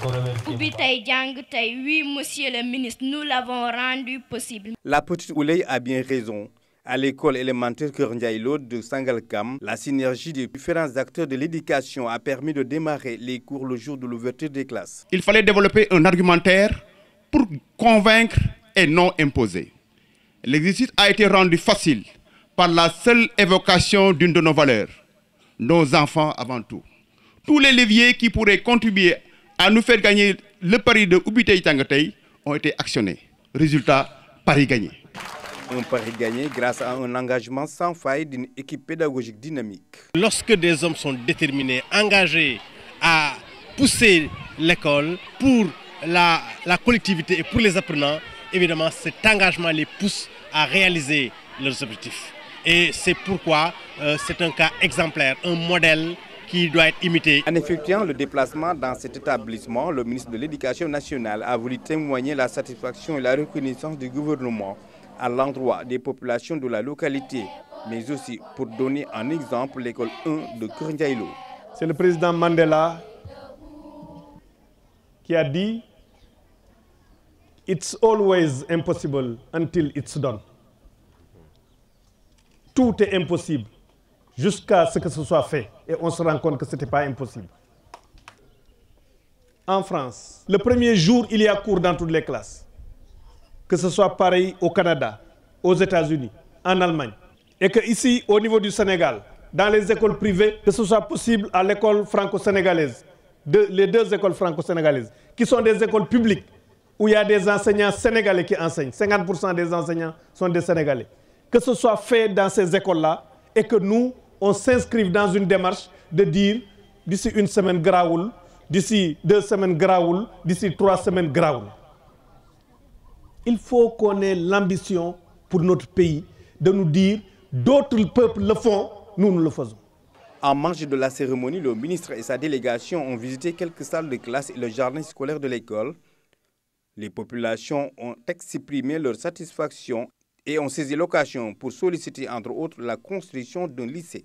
Oui, monsieur le ministre, nous l'avons rendu possible. La petite Ouleye a bien raison. À l'école élémentaire Keur Ndiaye Lo de Sangalkam, la synergie des différents acteurs de l'éducation a permis de démarrer les cours le jour de l'ouverture des classes. Il fallait développer un argumentaire pour convaincre et non imposer. L'exercice a été rendu facile par la seule évocation d'une de nos valeurs, nos enfants avant tout. Tous les leviers qui pourraient contribuer à nous faire gagner le pari de Oubitey Tangatey ont été actionnés. Résultat, pari gagné. Un pari gagné grâce à un engagement sans faille d'une équipe pédagogique dynamique. Lorsque des hommes sont déterminés, engagés à pousser l'école pour la collectivité et pour les apprenants, évidemment cet engagement les pousse à réaliser leurs objectifs. Et c'est pourquoi c'est un cas exemplaire, un modèle qui doit être imité. En effectuant le déplacement dans cet établissement, le ministre de l'Éducation nationale a voulu témoigner la satisfaction et la reconnaissance du gouvernement à l'endroit des populations de la localité, mais aussi pour donner en exemple l'école 1 de Keur Ndiaye Lo. C'est le président Mandela qui a dit « It's always impossible until it's done ». Tout est impossible jusqu'à ce que ce soit fait. Et on se rend compte que ce n'était pas impossible. En France, le premier jour, il y a cours dans toutes les classes. Que ce soit pareil au Canada, aux États-Unis, en Allemagne. Et qu'ici, au niveau du Sénégal, dans les écoles privées, que ce soit possible à l'école franco-sénégalaise, les deux écoles franco-sénégalaises, qui sont des écoles publiques, où il y a des enseignants sénégalais qui enseignent. 50% des enseignants sont des Sénégalais. Que ce soit fait dans ces écoles-là et que nous, on s'inscrive dans une démarche de dire d'ici une semaine graoul, d'ici 2 semaines graoul, d'ici 3 semaines graoul. Il faut qu'on ait l'ambition pour notre pays de nous dire d'autres peuples le font, nous le faisons. En marge de la cérémonie, le ministre et sa délégation ont visité quelques salles de classe et le jardin scolaire de l'école. Les populations ont exprimé leur satisfaction et ont saisi l'occasion pour solliciter entre autres la construction d'un lycée.